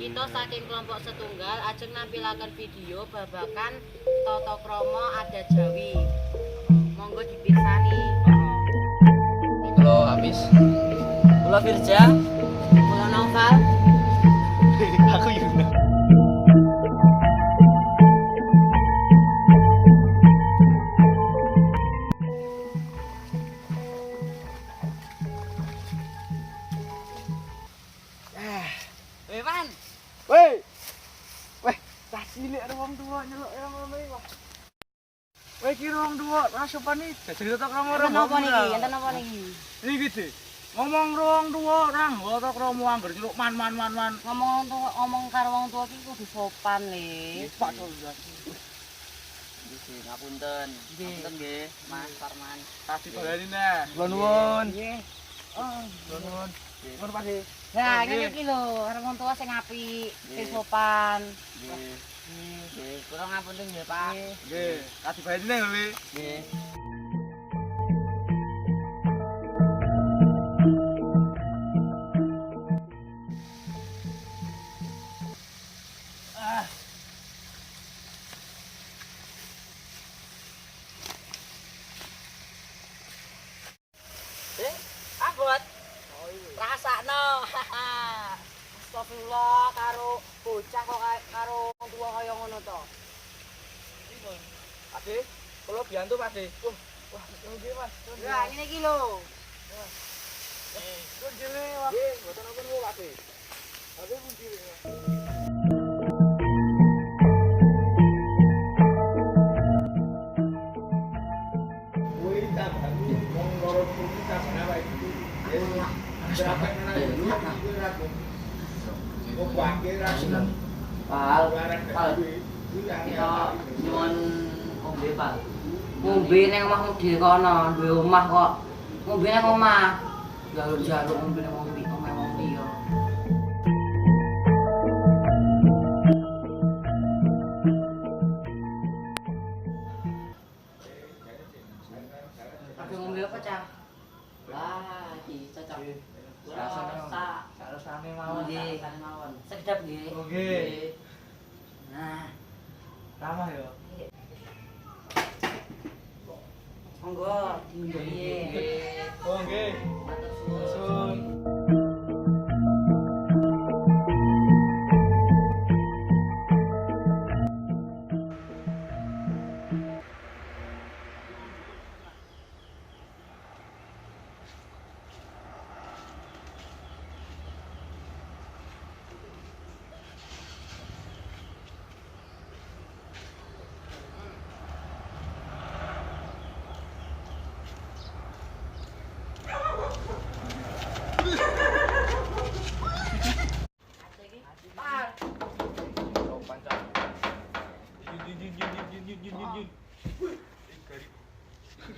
kita saking kelompok setunggal ajeng nampilaken video babakan tata krama adat Jawi. Monggo dipirsani. Halo Hamis. Kula Firja. Kula Noval. Aku Yuna. Weman. Weh. Weh, tak cilik ada wong tua nyeluk yang ngono iki, Wah. Weh ki wong tua, ra sopan iki. Cerita krama ora. Enten napa niki? Enten napa niki? Niki gitu. Ngomong wong tua orang, kata krama angger nyeluk man. Ngomong karo wong tua iki kudu sopan le. Pak Dol. Nggih, ngapunten. Ngapunten nggih, Mas Parman. Tak dibaleni neh. Kula nuwun. Nggih. Oh, Kula nuwun. Nuwun Pak. nah, ngene iki lho, karo wong tua sing apik, sing sopan. Nggih. Nggih, kula ngapunten nggih, Pak. Nggih, tak dibaleni neh lho. Nggih. Abot. Rasakno. Astagfirullah karo bocah kok karo wong tua kaya ngono to. Ade, kula biyantu Pak De. Wah, nggih Mas. Lah ngene iki lho. Kun jele, Wah. Nggih, mboten napa niku Pak De. Ade pun jele. Kuwi tak baru wong loro kuwi tak apa iki. Berapa nana iki ra kok. Kok wae ra seneng. Pal, Pal. Kita nyuwun ombe, Pal. Ngombe ning omahmu dhewe kono, duwe omah kok. Ngombe ning omah. Jaluk-jaluk ngombe ning omah wong liya. Ada ngombe apa, Cah? Lah, iki cocok. Rasane mawon. Nggih, mawon. Sekedap nggih. Nggih. Nah, Ramah ya. monggo diundhuhi. Oh nggih. Matur Sun. suwun.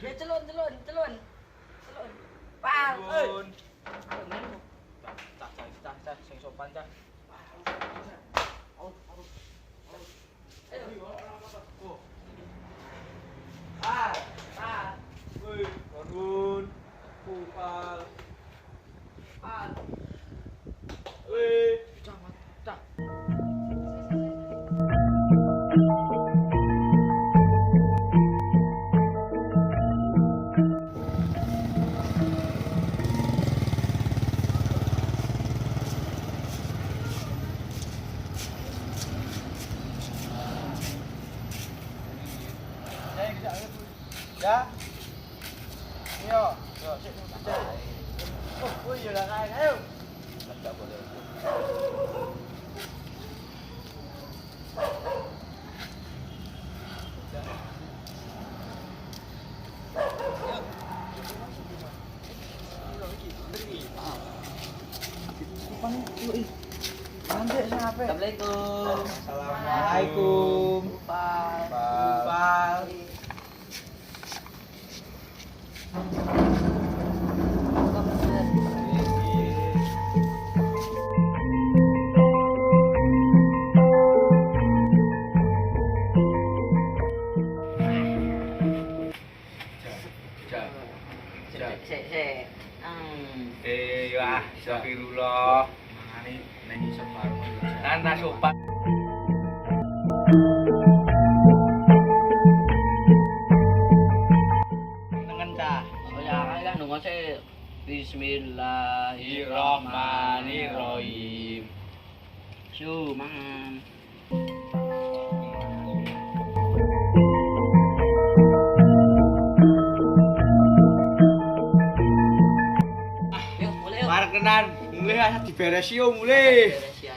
Ya celun. Pal. Cah, sing sopan cah. Pal. Woi, bangun. Kupal. Pal. Woi, cah. Ya. Yo, sik aja. Oh, iya lah kae. Ayo. Enggak boleh. Assalamualaikum. Assalamualaikum. Pal. Sik. Wah, astagfirullah. Mangane ning isor bareng. Kan ra sopan. Nengen cah. Oh ya, kan nunggu sih. Bismillahirrahmanirrahim. Su, mangan. Yuk, boleh yuk. Parkenan, mulai ah diberesi yo mulai. Beres ya.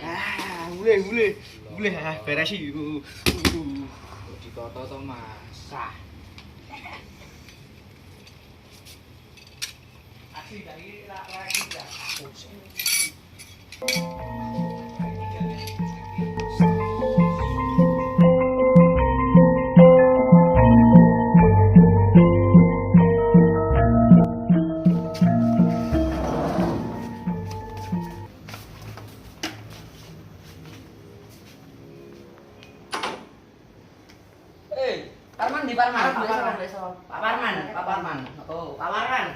Mulai ah beresi. Ditoto to, Mas. Sah. Asli dari laki ya. Parman di Parman. Pak Parman. Oh, Pak Parman.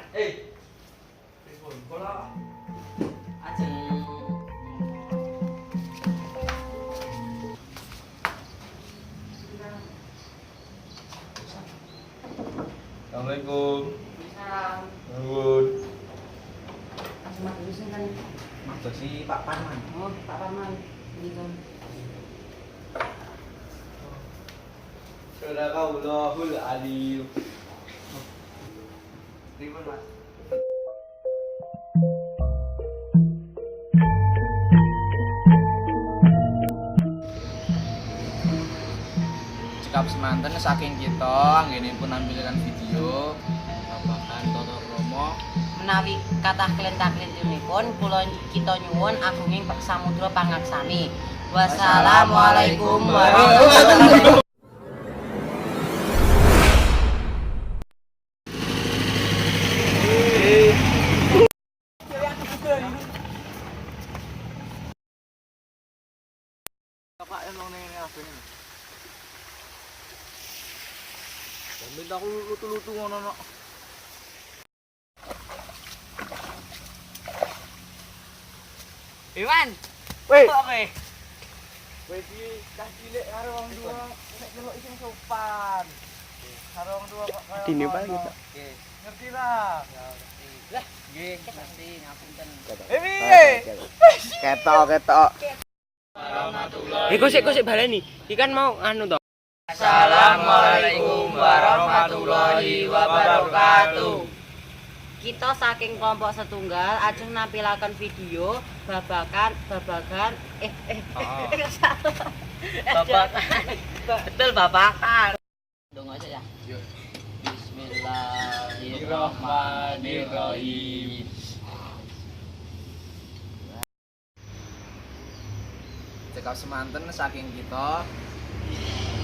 Bola. Ajeng. Assalamualaikum. Salam. Nuwun. Langsung mati di sini kan. Maksud si Pak Parman. Oh, Pak Parman. Ini kan. Sadaqallahul alim. Ribun, Mas. Cekap semanten saking kita anggenipun nampilkan video babagan Toto Kromo Menawi kathah klentah-klentunipun kula kita nyuwun agunging samudra pangaksami. Wassalamualaikum warahmatullahi wabarakatuh. Pak yang nong nene apa ini? Minta aku lutu-lutu ngono no. Iwan. Weh, Oke. weh iki cah cilik karo wong tua nek delok iki sopan. Karo wong tua kok kaya Dini Pak, kita. Oke. Ngerti lah. Lah, nggih, ngerti ngapunten. Piye? Ketok. Kusik baleni. Iki kan mau anu to. Assalamualaikum warahmatullahi wabarakatuh. Kita saking kelompok setunggal ajeng nampilaken video babagan Babakan. Betul babakan. Dong aja ya. Bismillahirrahmanirrahim. Cekap semanten saking kita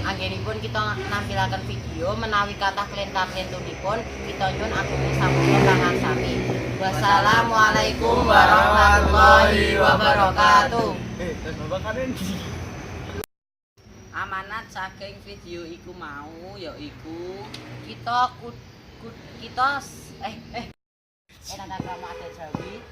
anggenipun kita nampilaken video menawi kathah klentah-klentunipun kita nyuwun agunging samudra pangaksami. Wassalamualaikum warahmatullahi wabarakatuh. Terus babakane ndi? Amanat saking video iku mau yaiku kita tata krama adat Jawi